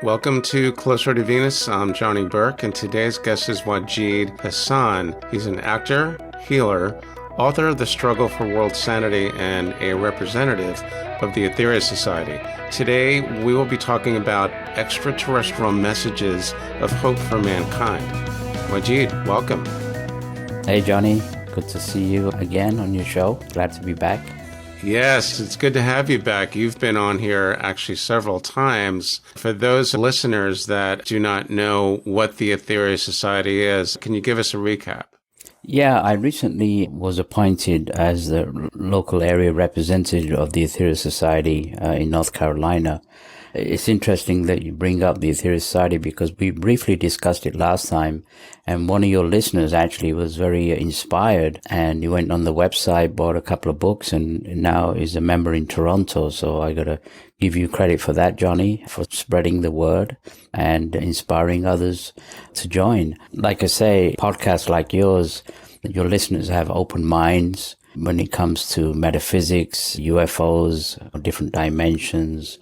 Welcome to Closer to Venus. I'm Johnny Burke, and today's guest is Wajid Hassan. He's an actor, healer, author of The Struggle for World Sanity, and a representative of the Aetherius Society. Today, we will be talking about extraterrestrial messages of hope for mankind. Wajid, welcome. Hey, Johnny. Good to see you again on your show. Glad to be back. Yes, it's good to have you back. You've been on here actually several times. For those listeners that do not know what the Aetherius Society is, can you give us a recap? Yeah, I recently was appointed as the local area representative of the Aetherius Society in North Carolina. It's interesting that you bring up the Aetherius Society because we briefly discussed it last time, and one of your listeners actually was very inspired, and he went on the website, bought a couple of books, and now is a member in Toronto. So I got to give you credit for that, Johnny, for spreading the word and inspiring others to join. Like I say, podcasts like yours, your listeners have open minds when it comes to metaphysics, UFOs, different dimensions,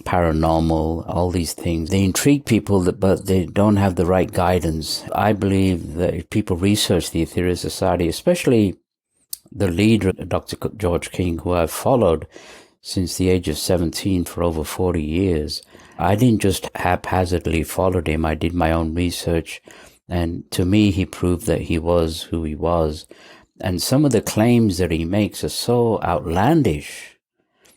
paranormal, all these things. They intrigue people, but they don't have the right guidance. I believe that if people research the Aetherius Society, especially the leader, Dr. George King, who I've followed since the age of 17 for over 40 years, I didn't just haphazardly follow him. I did my own research. And to me, he proved that he was who he was. And some of the claims that he makes are so outlandish.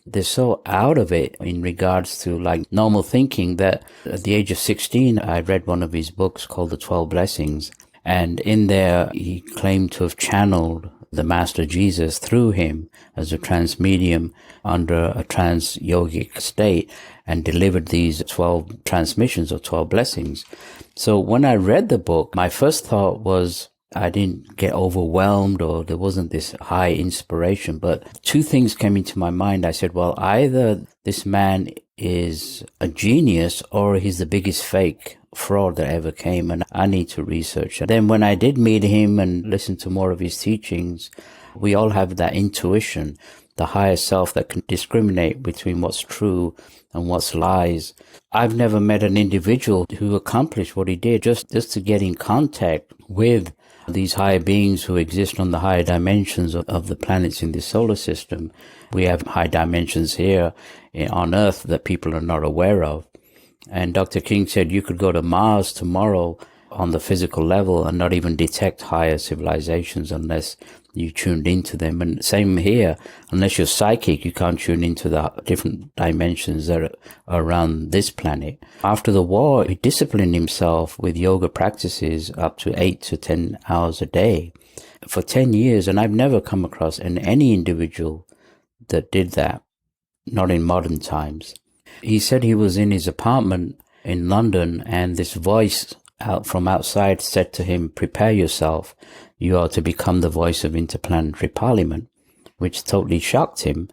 They're so out of it in regards to like normal thinking that at the age of 16, I read one of his books called The 12 Blessings. And in there, he claimed to have channeled the Master Jesus through him as a trance medium under a trance yogic state and delivered these 12 transmissions or 12 blessings. So when I read the book, my first thought was, I didn't get overwhelmed or there wasn't this high inspiration, but two things came into my mind. I said, well, either this man is a genius or he's the biggest fake fraud that ever came, and I need to research. And then when I did meet him and listen to more of his teachings, we all have that intuition, the higher self that can discriminate between what's true and what's lies. I've never met an individual who accomplished what he did just to get in contact with these higher beings who exist on the higher dimensions of the planets in the solar system. We have high dimensions here on Earth that people are not aware of. And Dr. King said you could go to Mars tomorrow on the physical level and not even detect higher civilizations unless you tuned into them. And same here, unless you're psychic, you can't tune into the different dimensions that are around this planet. After the war, he disciplined himself with yoga practices up to 8 to 10 hours a day for 10 years. And I've never come across any individual that did that, not in modern times. He said he was in his apartment in London and this voice out from outside said to him, prepare yourself, you are to become the voice of interplanetary parliament, which totally shocked him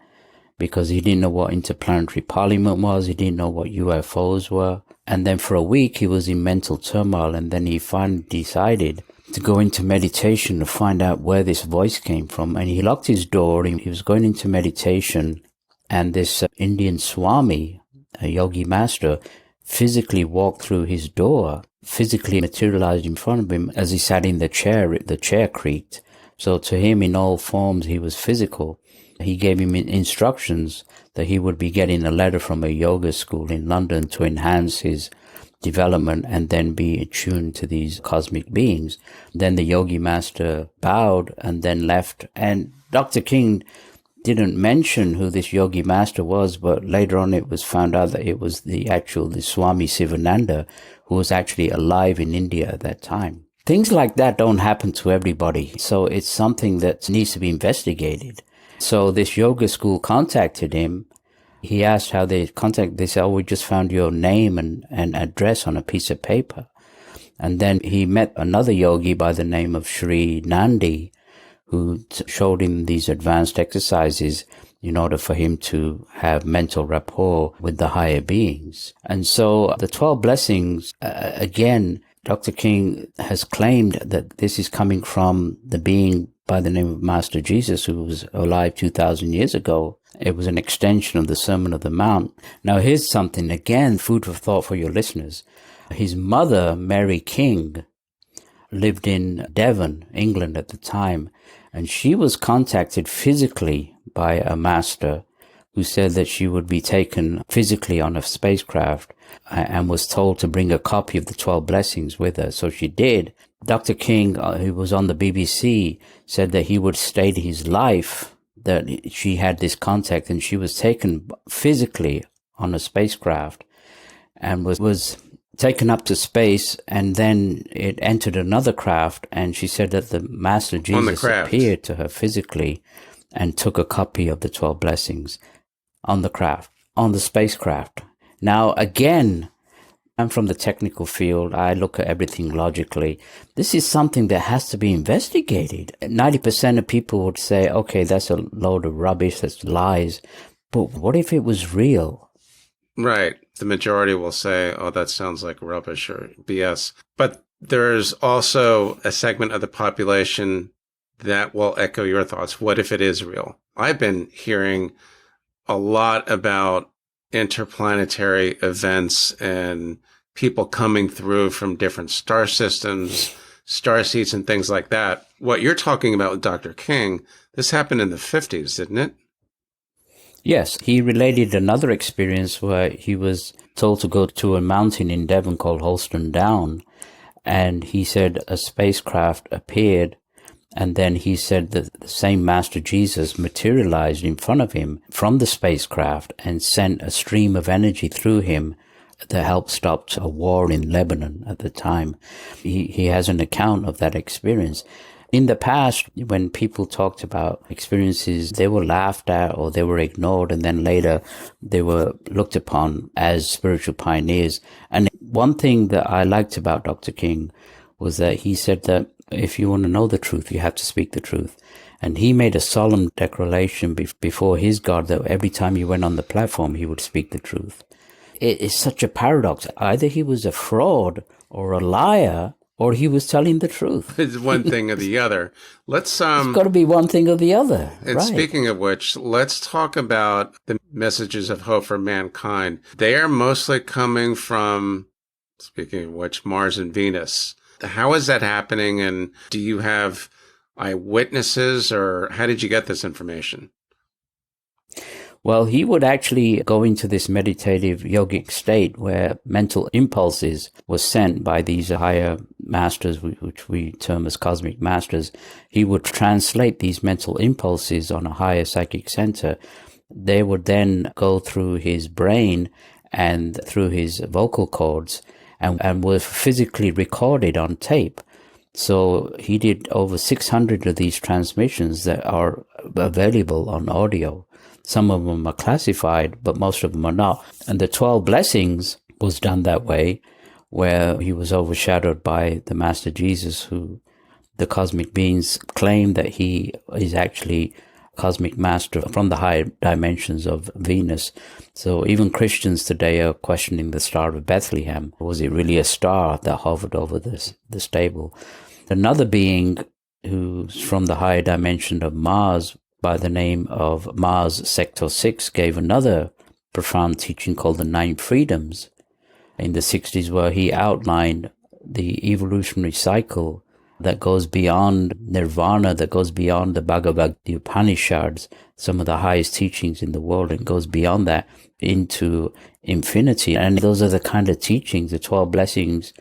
because he didn't know what interplanetary parliament was, he didn't know what UFOs were. And then for a week he was in mental turmoil, and then he finally decided to go into meditation to find out where this voice came from. And he locked his door, and he was going into meditation, and this Indian Swami, a yogi master, physically walked through his door, physically materialized in front of him as he sat in the chair creaked. So to him, in all forms, he was physical. He gave him instructions that he would be getting a letter from a yoga school in London to enhance his development and then be attuned to these cosmic beings. Then the yogi master bowed and then left. And Dr. King didn't mention who this yogi master was, but later on it was found out that it was the Swami Sivananda, who was actually alive in India at that time. Things like that don't happen to everybody, so it's something that needs to be investigated. So this yoga school contacted him. He asked how they contacted. They said, oh, we just found your name and address on a piece of paper. And then he met another yogi by the name of Sri Nandi, who showed him these advanced exercises in order for him to have mental rapport with the higher beings. And so the 12 blessings, again, Dr. King has claimed that this is coming from the being by the name of Master Jesus, who was alive 2,000 years ago. It was an extension of the Sermon on the Mount. Now, here's something, again, food for thought for your listeners. His mother, Mary King, lived in Devon, England at the time, and she was contacted physically by a master who said that she would be taken physically on a spacecraft and was told to bring a copy of the 12 blessings with her. So she did. Dr. King, who was on the BBC, said that he would stake his life that she had this contact, and she was taken physically on a spacecraft and was taken up to space, and then it entered another craft, and she said that the Master Jesus appeared to her physically and took a copy of the 12 blessings on the spacecraft. Now, again, I'm from the technical field. I look at everything logically. This is something that has to be investigated. 90% of people would say, okay, that's a load of rubbish, that's lies. But what if it was real? Right. The majority will say, oh, that sounds like rubbish or BS. But there's also a segment of the population that will echo your thoughts. What if it is real? I've been hearing a lot about interplanetary events and people coming through from different star systems, star seeds, and things like that. What you're talking about with Dr. King, this happened in the 50s, didn't it? Yes, he related another experience where he was told to go to a mountain in Devon called Holston Down, and he said a spacecraft appeared, and then he said that the same Master Jesus materialized in front of him from the spacecraft and sent a stream of energy through him that helped stop a war in Lebanon at the time. He has an account of that experience. In the past, when people talked about experiences, they were laughed at or they were ignored, and then later they were looked upon as spiritual pioneers. And one thing that I liked about Dr. King was that he said that if you want to know the truth, you have to speak the truth. And he made a solemn declaration before his God that every time he went on the platform, he would speak the truth. It is such a paradox. Either he was a fraud or a liar, or he was telling the truth. It's one thing or the other. It's got to be one thing or the other. And right. Speaking of which, let's talk about the messages of hope for mankind. They are mostly coming from, speaking of which, Mars and Venus. How is that happening? And do you have eyewitnesses, or how did you get this information? Well, he would actually go into this meditative yogic state where mental impulses were sent by these higher masters, which we term as cosmic masters. He would translate these mental impulses on a higher psychic center. They would then go through his brain and through his vocal cords and were physically recorded on tape. So he did over 600 of these transmissions that are available on audio. Some of them are classified, but most of them are not. And the 12 blessings was done that way, where he was overshadowed by the Master Jesus, who the cosmic beings claim that he is actually cosmic master from the higher dimensions of Venus. So even Christians today are questioning the Star of Bethlehem. Was it really a star that hovered over the stable? Another being who's from the higher dimension of Mars, by the name of Mars Sector 6, gave another profound teaching called the 9 Freedoms in the 60s, where he outlined the evolutionary cycle that goes beyond nirvana, that goes beyond the Bhagavad Gita Upanishads, some of the highest teachings in the world, and goes beyond that into infinity. And those are the kind of teachings, the 12 blessings,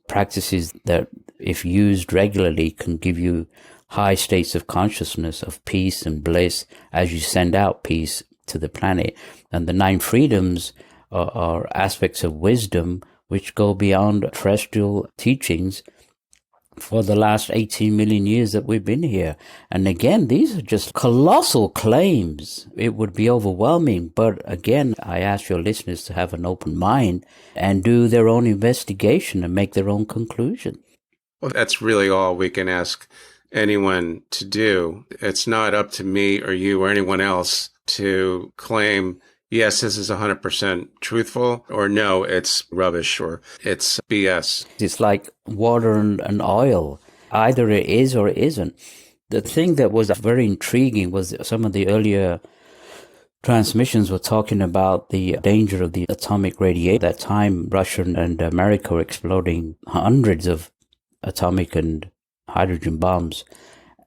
practices that, if used regularly, can give you high states of consciousness of peace and bliss as you send out peace to the planet. And the 9 freedoms are aspects of wisdom which go beyond terrestrial teachings for the last 18 million years that we've been here. And again, these are just colossal claims. It would be overwhelming. But again, I ask your listeners to have an open mind and do their own investigation and make their own conclusion. Well, that's really all we can ask anyone to do. It's not up to me or you or anyone else to claim, yes, this is 100% truthful, or no, it's rubbish, or it's BS. It's like water and oil. Either it is or it isn't. The thing that was very intriguing was some of the earlier transmissions were talking about the danger of the atomic radiation. At that time, Russia and America were exploding hundreds of atomic and hydrogen bombs.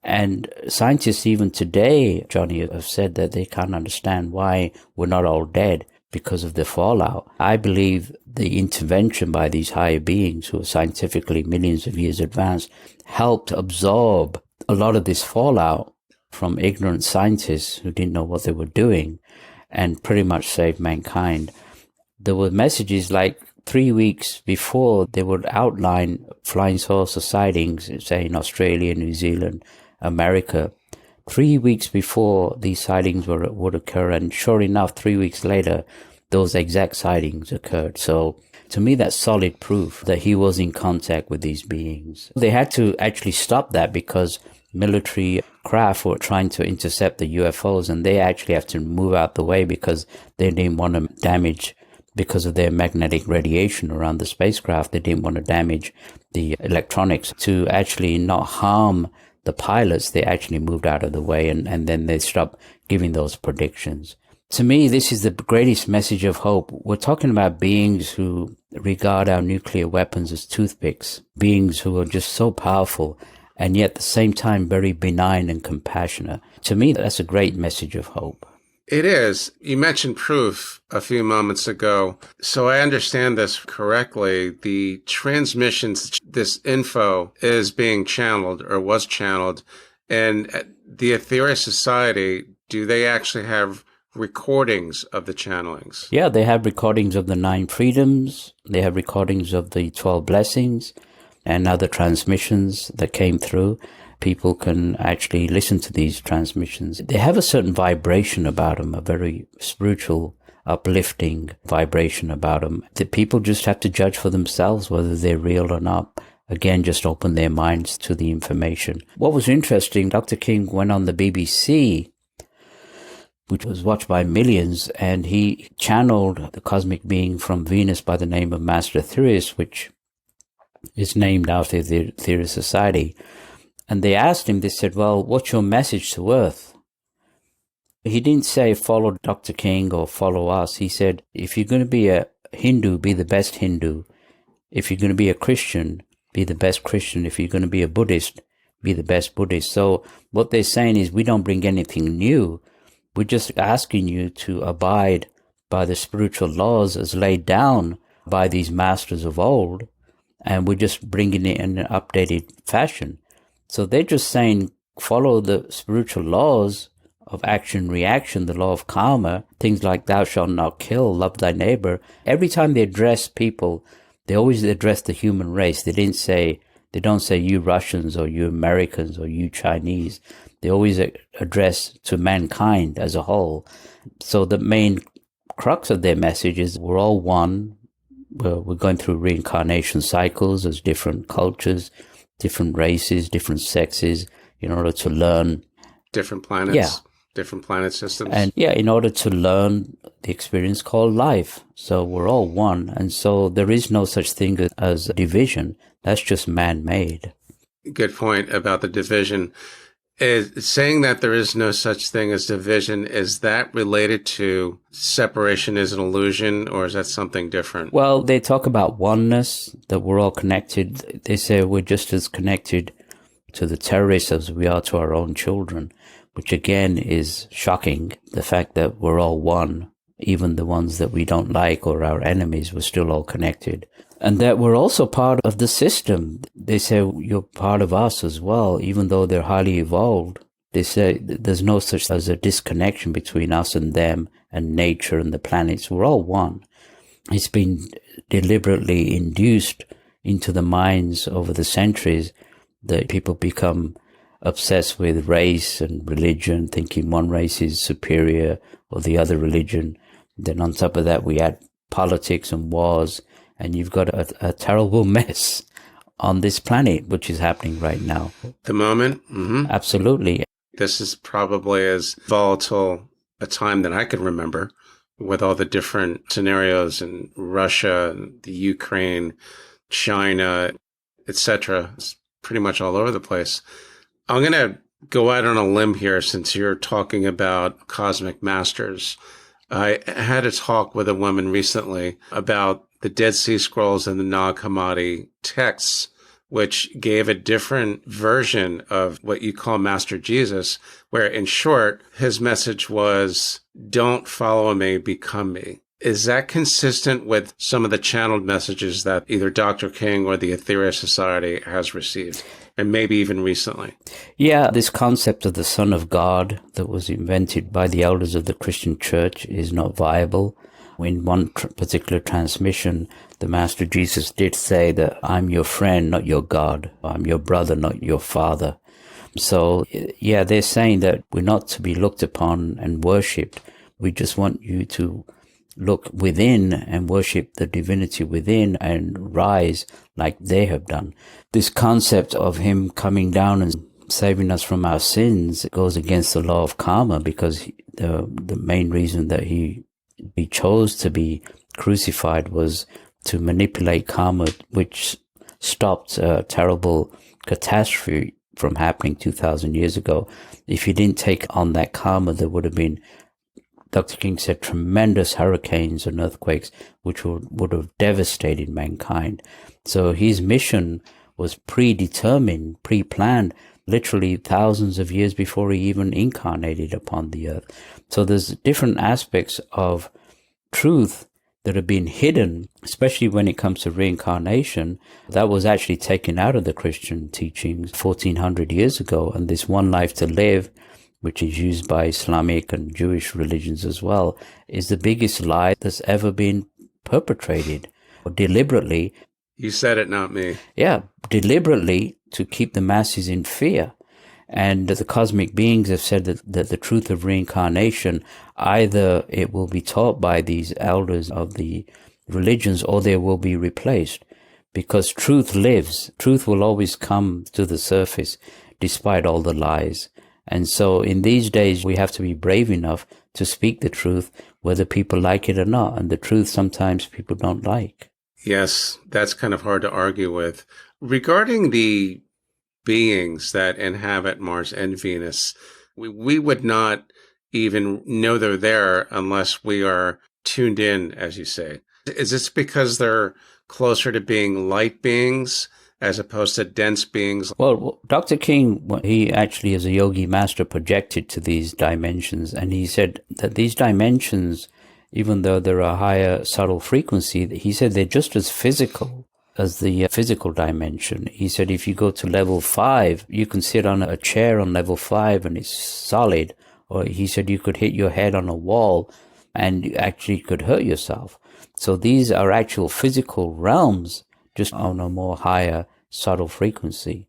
And scientists even today, Johnny, have said that they can't understand why we're not all dead because of the fallout. I believe the intervention by these higher beings, who are scientifically millions of years advanced, helped absorb a lot of this fallout from ignorant scientists who didn't know what they were doing, and pretty much saved mankind. There were messages like 3 weeks before they would outline flying saucer sightings, say in Australia, New Zealand, America. 3 weeks before these sightings would occur, and sure enough, 3 weeks later, those exact sightings occurred. So to me, that's solid proof that he was in contact with these beings. They had to actually stop that because military craft were trying to intercept the UFOs, and they actually have to move out the way because they didn't want to damage, because of their magnetic radiation around the spacecraft, they didn't want to damage the electronics. To actually not harm the pilots, they actually moved out of the way, and then they stopped giving those predictions. To me, this is the greatest message of hope. We're talking about beings who regard our nuclear weapons as toothpicks, beings who are just so powerful, and yet at the same time very benign and compassionate. To me, that's a great message of hope. It is. You mentioned proof a few moments ago. So I understand this correctly. The transmissions, this info is being channeled or was channeled. And at the Aetherius Society, do they actually have recordings of the channelings? Yeah, they have recordings of the 9 freedoms. They have recordings of the 12 blessings and other transmissions that came through. People can actually listen to these transmissions. They have a certain vibration about them, a very spiritual, uplifting vibration about them. The people just have to judge for themselves whether they're real or not. Again, just open their minds to the information. What was interesting, Dr. King went on the BBC, which was watched by millions, and he channeled the cosmic being from Venus by the name of Master Aetherius, which is named after the Aetherius Society. And they asked him, they said, well, what's your message to Earth? He didn't say follow Dr. King or follow us. He said, if you're going to be a Hindu, be the best Hindu. If you're going to be a Christian, be the best Christian. If you're going to be a Buddhist, be the best Buddhist. So what they're saying is we don't bring anything new. We're just asking you to abide by the spiritual laws as laid down by these masters of old. And we're just bringing it in an updated fashion. So they're just saying, follow the spiritual laws of action, reaction, the law of karma, things like thou shalt not kill, love thy neighbor. Every time they address people, they always address the human race. They don't say you Russians or you Americans or you Chinese. They always address to mankind as a whole. So the main crux of their message is we're all one. We're going through reincarnation cycles as different cultures, different races, different sexes, in order to learn. Different planets, different planet systems. And in order to learn the experience called life. So we're all one. And so there is no such thing as division. That's just man-made. Good point about the division. Is saying that there is no such thing as division, is that related to separation is an illusion, or is that something different? Well, they talk about oneness, that we're all connected. They say we're just as connected to the terrorists as we are to our own children, which again is shocking. The fact that we're all one, even the ones that we don't like or our enemies, we're still all connected. And that we're also part of the system. They say you're part of us as well, even though they're highly evolved. They say there's no such as a disconnection between us and them and nature and the planets. We're all one. It's been deliberately induced into the minds over the centuries that people become obsessed with race and religion, thinking one race is superior or the other religion. Then on top of that, we add politics and wars. And you've got a terrible mess on this planet, which is happening right now. The moment? Mm-hmm. Absolutely. This is probably as volatile a time that I can remember, with all the different scenarios in Russia, the Ukraine, China, etc. It's pretty much all over the place. I'm going to go out on a limb here since you're talking about cosmic masters. I had a talk with a woman recently about the Dead Sea Scrolls and the Nag Hammadi Texts, which gave a different version of what you call Master Jesus, where in short, his message was, don't follow me, become me. Is that consistent with some of the channeled messages that either Dr. King or the Aetherius Society has received, and maybe even recently? Yeah, this concept of the Son of God that was invented by the elders of the Christian Church is not viable. In one particular transmission, the Master Jesus did say that I'm your friend, not your God. I'm your brother, not your father. So, yeah, they're saying that we're not to be looked upon and worshipped. We just want you to look within and worship the divinity within and rise like they have done. This concept of him coming down and saving us from our sins goes against the law of karma, because the main reason that he chose to be crucified was to manipulate karma, which stopped a terrible catastrophe from happening 2,000 years ago. If he didn't take on that karma, there would have been, Dr. King said, tremendous hurricanes and earthquakes which would have devastated mankind. So his mission was predetermined, pre-planned, literally thousands of years before he even incarnated upon the earth. So there's different aspects of truth that have been hidden, especially when it comes to reincarnation, that was actually taken out of the Christian teachings 1400 years ago. And this one life to live, which is used by Islamic and Jewish religions as well, is the biggest lie that's ever been perpetrated deliberately. You said it, not me. Yeah, deliberately to keep the masses in fear. And the cosmic beings have said that the truth of reincarnation, either it will be taught by these elders of the religions or they will be replaced, because truth lives. Truth will always come to the surface despite all the lies. And so in these days, we have to be brave enough to speak the truth, whether people like it or not. And the truth sometimes people don't like. Yes, that's kind of hard to argue with. Regarding the beings that inhabit Mars and Venus, we would not even know they're there unless we are tuned in, as you say. Is this because they're closer to being light beings as opposed to dense beings? Well, Dr. King, he actually as a yogi master projected to these dimensions, and he said that these dimensions, even though they're a higher subtle frequency, he said they're just as physical as the physical dimension. He said if you go to level 5, you can sit on a chair on level 5 and it's solid. Or he said you could hit your head on a wall and you actually could hurt yourself. So these are actual physical realms, just on a more higher subtle frequency.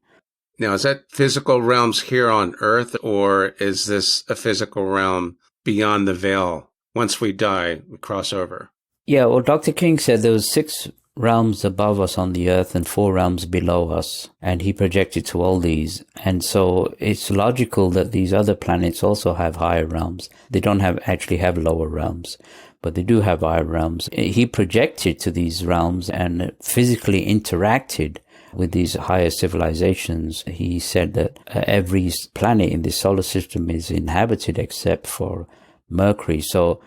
Now, is that physical realms here on Earth, or is this a physical realm beyond the veil? Once we die, we cross over. Yeah, well, Dr. King said there was 6 realms above us on the earth and 4 realms below us, and he projected to all these. And so it's logical that these other planets also have higher realms. They don't actually have lower realms, but they do have higher realms. He projected to these realms and physically interacted with these higher civilizations. He said that every planet in the solar system is inhabited except for Mercury. So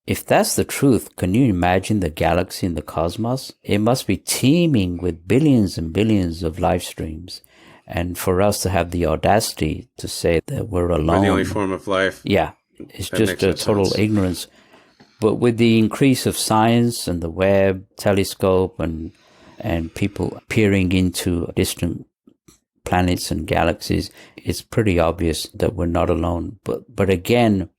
if that's the truth, can you imagine the galaxy and the cosmos? It must be teeming with billions and billions of life streams. And for us to have the audacity to say that we're alone. We're the only form of life. Yeah, it's just a total ignorance. But with the increase of science and the Webb telescope and people peering into distant planets and galaxies, it's pretty obvious that we're not alone. But again,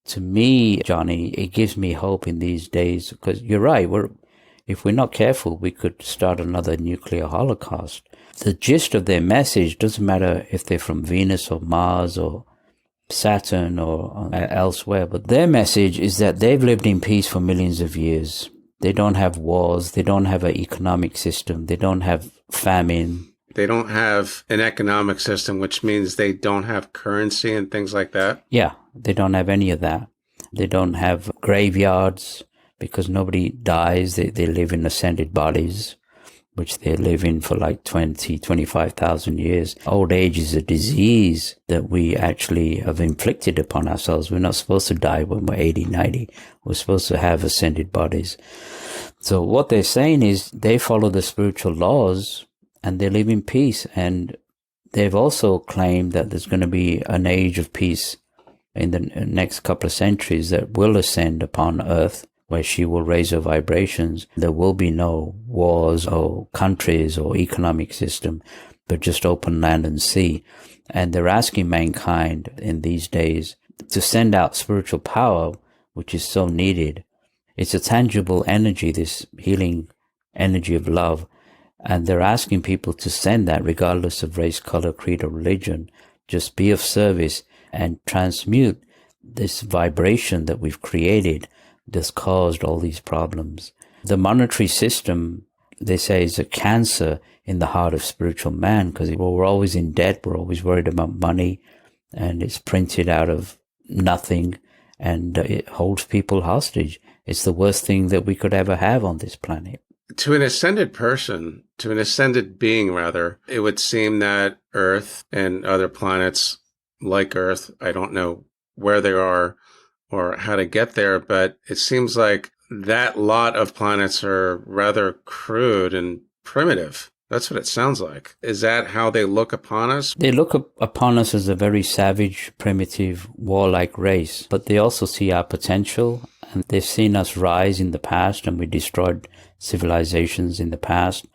to me, Johnny, it gives me hope in these days, because you're right. If we're not careful, we could start another nuclear holocaust. The gist of their message doesn't matter if they're from Venus or Mars or Saturn or elsewhere, but their message is that they've lived in peace for millions of years. They don't have wars. They don't have an economic system. They don't have famine. They don't have an economic system, which means they don't have currency and things like that. Yeah, they don't have any of that. They don't have graveyards because nobody dies. They live in ascended bodies. which they live in for like 20, 25,000 years. Old age is a disease that we actually have inflicted upon ourselves. We're not supposed to die when we're 80, 90. We're supposed to have ascended bodies. So what they're saying is they follow the spiritual laws and they live in peace. And they've also claimed that there's going to be an age of peace in the next couple of centuries that will ascend upon Earth, where she will raise her vibrations. There will be no wars or countries or economic system, but just open land and sea. And they're asking mankind in these days to send out spiritual power, which is so needed. It's a tangible energy, this healing energy of love. And they're asking people to send that regardless of race, color, creed, or religion. Just be of service and transmute this vibration that we've created that's caused all these problems. The monetary system, they say, is a cancer in the heart of spiritual man, because we're always in debt, we're always worried about money, and it's printed out of nothing, and it holds people hostage. It's the worst thing that we could ever have on this planet. To an ascended person, to an ascended being rather, it would seem that Earth and other planets like Earth, I don't know where they are or how to get there, but it seems like that lot of planets are rather crude and primitive. That's what it sounds like. Is that how they look upon us? They look upon us as a very savage, primitive, warlike race, but they also see our potential, and they've seen us rise in the past, and we destroyed civilizations in the past,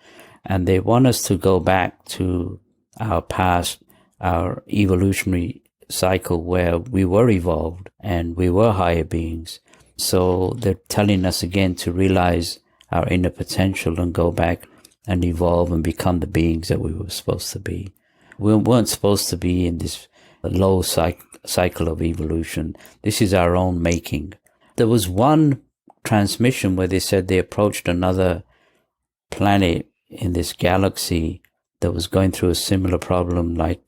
and they want us to go back to our past, our evolutionary cycle where we were evolved and we were higher beings. So they're telling us again to realize our inner potential and go back and evolve and become the beings that we were supposed to be. We weren't supposed to be in this low cycle of evolution. This is our own making. There was one transmission where they said they approached another planet in this galaxy that was going through a similar problem like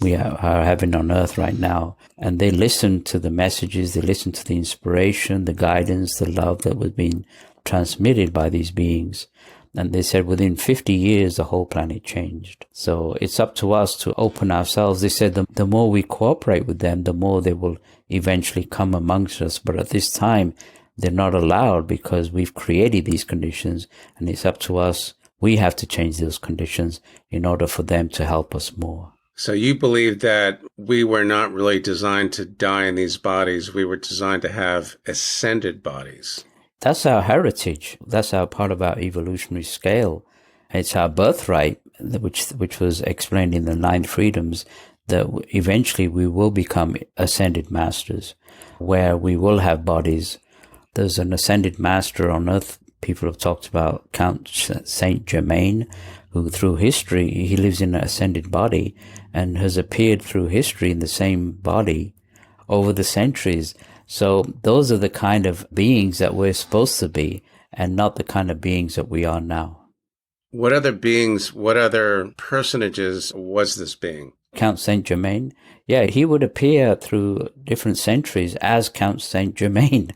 we are having on Earth right now. And they listened to the messages, they listened to the inspiration, the guidance, the love that was being transmitted by these beings. And they said within 50 years, the whole planet changed. So it's up to us to open ourselves. They said the more we cooperate with them, the more they will eventually come amongst us. But at this time, they're not allowed because we've created these conditions, and it's up to us. We have to change those conditions in order for them to help us more. So you believe that we were not really designed to die in these bodies. We were designed to have ascended bodies. That's our heritage. That's our part of our evolutionary scale. It's our birthright, which was explained in the 9 freedoms, that eventually we will become ascended masters, where we will have bodies. There's an ascended master on Earth. People have talked about Count Saint Germain, who through history, he lives in an ascended body and has appeared through history in the same body over the centuries. So those are the kind of beings that we're supposed to be, and not the kind of beings that we are now. What other beings, what other personages was this being? Count Saint Germain. Yeah, he would appear through different centuries as Count Saint Germain.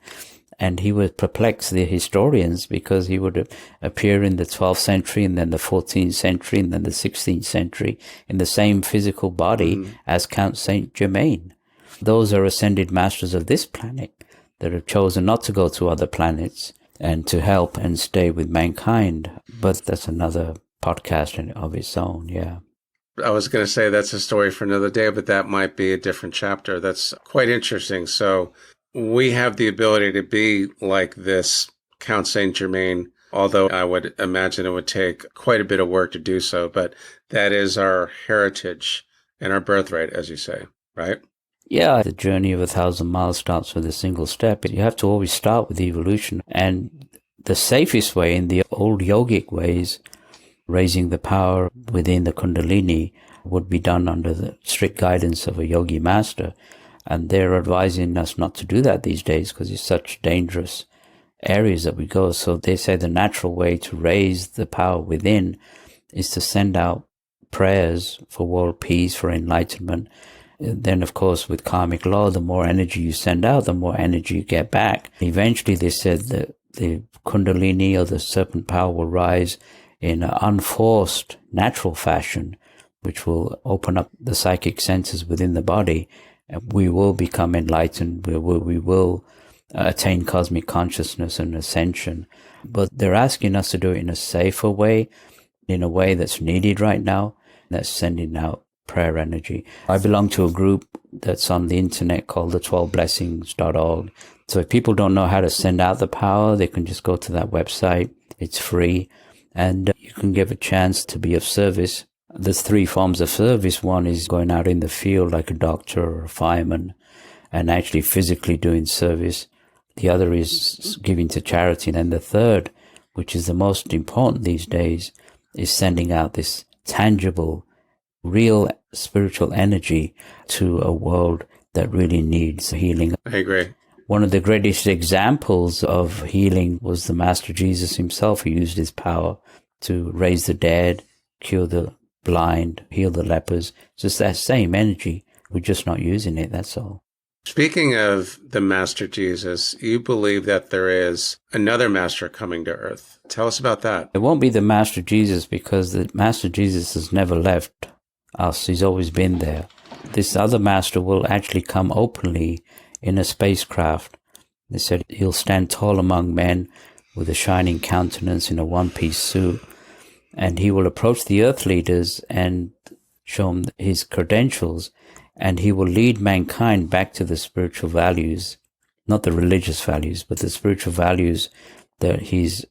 And he would perplex the historians because he would appear in the 12th century and then the 14th century and then the 16th century in the same physical body as Count Saint Germain. Those are ascended masters of this planet that have chosen not to go to other planets and to help and stay with mankind. But that's another podcast of its own, yeah. I was going to say that's a story for another day, but that might be a different chapter. That's quite interesting. So we have the ability to be like this Count Saint Germain, although I would imagine it would take quite a bit of work to do so. But that is our heritage and our birthright, as you say, right? Yeah, the journey of 1,000 miles starts with a single step. You have to always start with evolution. And the safest way in the old yogic ways, raising the power within the Kundalini, would be done under the strict guidance of a yogi master. And they're advising us not to do that these days because it's such dangerous areas that we go. So they say the natural way to raise the power within is to send out prayers for world peace, for enlightenment. Then, of course, with karmic law, the more energy you send out, the more energy you get back. Eventually, they said that the Kundalini or the serpent power will rise in an unforced, natural fashion, which will open up the psychic senses within the body, and we will become enlightened. We will attain cosmic consciousness and ascension. But they're asking us to do it in a safer way, in a way that's needed right now. That's sending out prayer energy. I belong to a group that's on the internet called the 12blessings.org. So if people don't know how to send out the power, they can just go to that website. It's free, and you can give a chance to be of service. There's 3 forms of service. One is going out in the field like a doctor or a fireman and actually physically doing service. The other is giving to charity. And then the third, which is the most important these days, is sending out this tangible, real spiritual energy to a world that really needs healing. I agree. One of the greatest examples of healing was the Master Jesus himself, who used his power to raise the dead, cure the blind, heal the lepers. It's just that same energy. We're just not using it, that's all. Speaking of the Master Jesus, you believe that there is another Master coming to Earth. Tell us about that. It won't be the Master Jesus, because the Master Jesus has never left us. He's always been there. This other Master will actually come openly in a spacecraft. They said he'll stand tall among men with a shining countenance in a one-piece suit, and he will approach the earth leaders and show them his credentials, and he will lead mankind back to the spiritual values, not the religious values, but the spiritual values that he's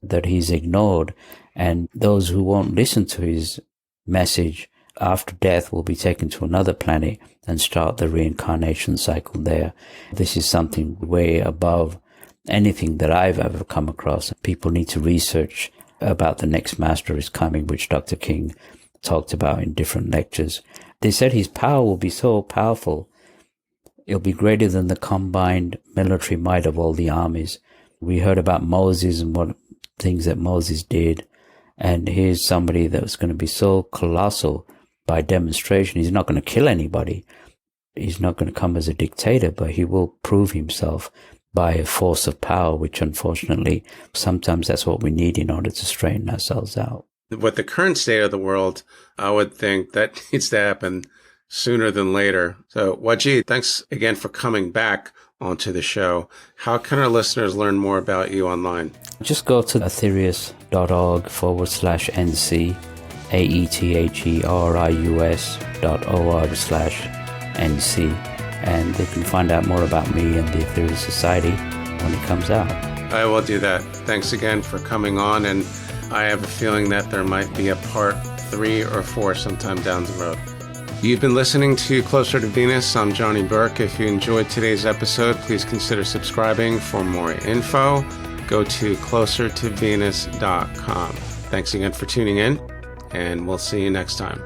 ignored. And those who won't listen to his message after death will be taken to another planet and start the reincarnation cycle there. This is something way above anything that I've ever come across. People need to research about the next Master is coming, which Dr. King talked about in different lectures. They said his power will be so powerful, it'll be greater than the combined military might of all the armies. We heard about Moses and what things that Moses did, and here's somebody that's going to be so colossal by demonstration. He's not going to kill anybody. He's not going to come as a dictator, but he will prove himself by a force of power, which unfortunately sometimes that's what we need in order to straighten ourselves out. With the current state of the world, I would think that needs to happen sooner than later. So, Wajid, thanks again for coming back onto the show. How can our listeners learn more about you online? Just go to aetherius.org/NC, aetherius.org/NC, and they can find out more about me and the Aetherius Society when it comes out. I will do that. Thanks again for coming on, and I have a feeling that there might be a part 3 or 4 sometime down the road. You've been listening to Closer to Venus. I'm Johnny Burke. If you enjoyed today's episode, please consider subscribing. For more info, go to closertovenus.com. Thanks again for tuning in, and we'll see you next time.